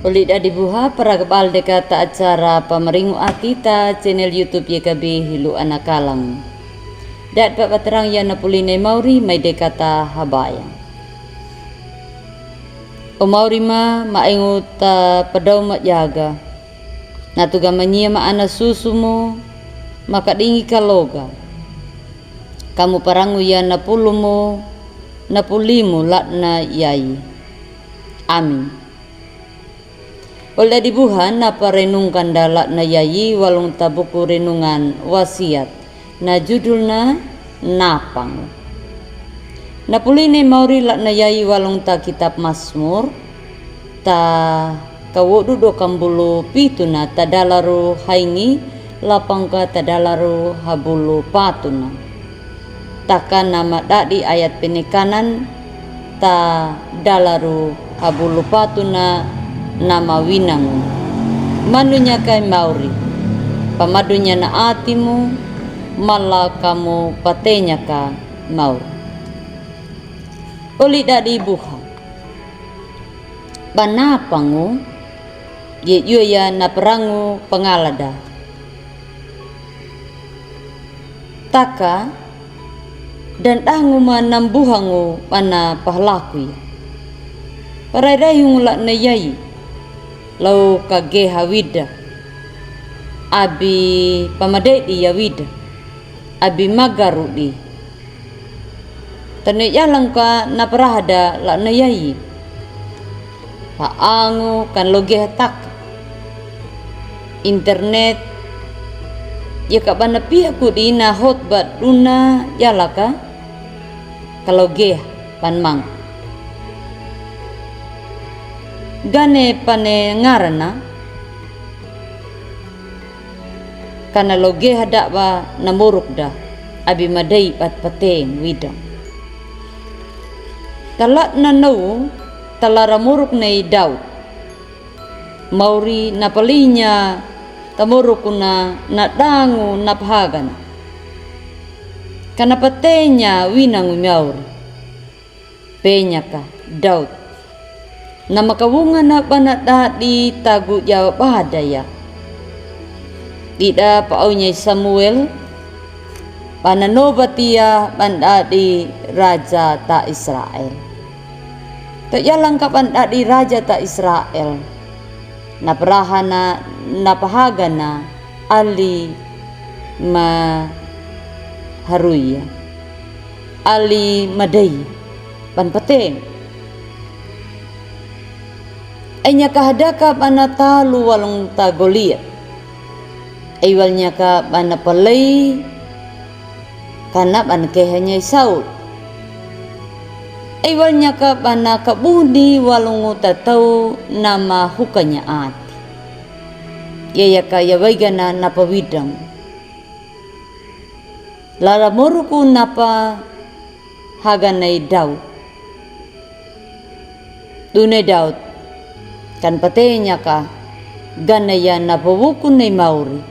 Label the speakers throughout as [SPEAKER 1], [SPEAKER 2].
[SPEAKER 1] Ulit adibuha para kebal dekata acara pameringu atita channel YouTube YKB Hilu Anakalam. Dat papaterang ya napuline Mauri may dekata habaya. O Mauri ma maingut padaw matyaga. Natuga manyia maana susu mo makadingi kaloga. Kamu parangu ya napulu mo napulimu lakna yai. Amin. Oleh dibuhan napa renungkan dalak na yayi walung tabuku renungan wasiat na judulna napang. Napuline Mauri lak na yayi walung ta kitab Mazmur ta kawodu do kambulu pituna tadalaru haingi lapangka tadalaru habulu patuna. Taka nama dadi ayat penekanan ta dalaru habulu patuna nama winangu manunya kai Mauri pamadunya na atimu malah kamu patenya ka Mauri oli dadi buha banapangu ye ya na perangu pengalada taka dan dangu manambuhangu pana pahlaku ya parairayung lak na yayi lau kage hawida abi pamadedi yawida abi magarudi tane yalang ka naparahada la nayayi paangu kan loge tak internet ya ka bana pihaku di na hotbat duna yalaka kalau ge panmang gane pane ngarana kana loge hadak ba namuruk dah abi madai pat pateng widang talak na nau talara muruk nei Daud Mauri napalinya tamurukuna na dangu naphagan kana patenya winang Mauri penyaka Daud na makawungan na panada di tagu Jawa Bahadaya. Tidak paunya Samuel pananobatia banda di Raja ta Israel. Tak yalang ka banda di Raja ta Israel. Na perahana na pahagana ali ma haruya. Ali madai pan pateng. Anya kahadaka bana talu walung ta Goliat. Iwalnya ka bana palay kana ban kehanya Saul. Iwalnya ka bana kabudi walung tatau nama hukanya ati. Yaya ka yawaigana napa widang. Lara moruku napa haganay Daud. Dunay Daud kan patenya ka ganaya na pawukun ni Mauri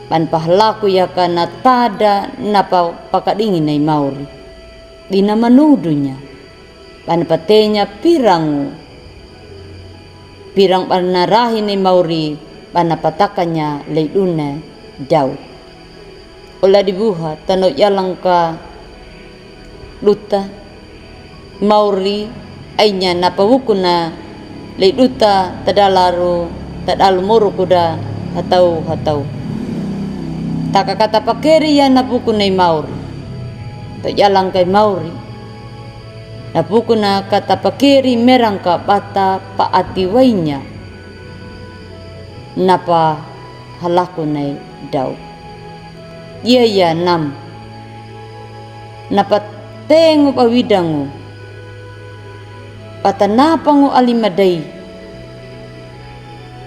[SPEAKER 1] pan pahlaku ya ka na tada na pakadingin ni Mauri di na manudunya pan patenya pirang panarahin ni Mauri pan napatakanya leiduna Daud ola dibuha tanok yalang ka luta Mauri ainya na pawukun na leiduta tadalu muru kuda hatau taka kata pakeri ya napuku nei Mauri tak jalang kai Mauri napuku na kata pakeri merang ka bata paati wainya napa halaku nei Daud iya nam napa tengu pawidangu patanapangu alimadai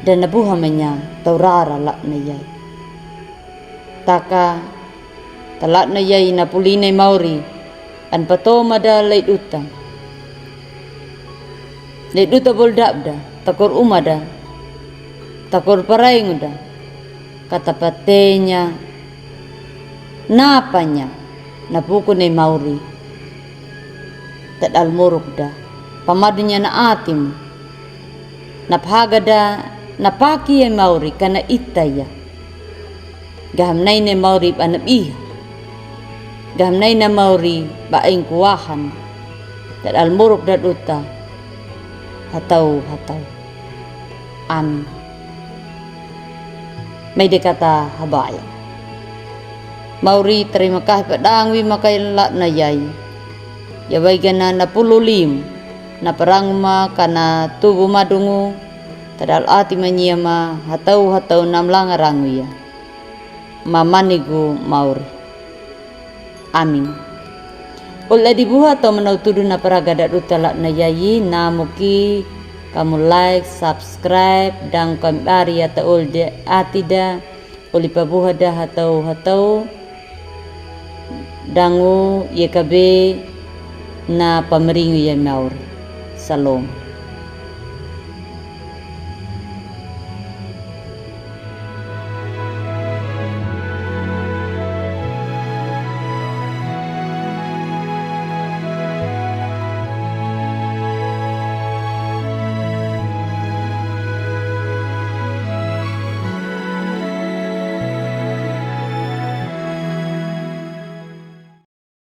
[SPEAKER 1] dan nabuhamanya taurara lak nayay taka talak nayay napuline Mauri an patoma da leiduta boldabda takor umada takor parainguda kata patenya napanya napuku ni Mauri tak dalmuruk dah pamadunya na atim naphagada napaki ay mauri kana itaya gahamnay na mauri panabiha gahamnay na mauri baing kuwahan dan almuruk dan uta hataw amin. May dekata habaya mauri terima kasih padang wi makaila na yay yaway gana na pululim na parangma kana tubo madungu tadal ati manyama hataw namlang aranguya mamanigu mauri amin. Ula dibuha atau menautudu na paragada utala na yayi namuki kamu like, subscribe dan kambari atau ulde atida uli pabuha dah hatau dangu yekabe na pameringu ya maur salom.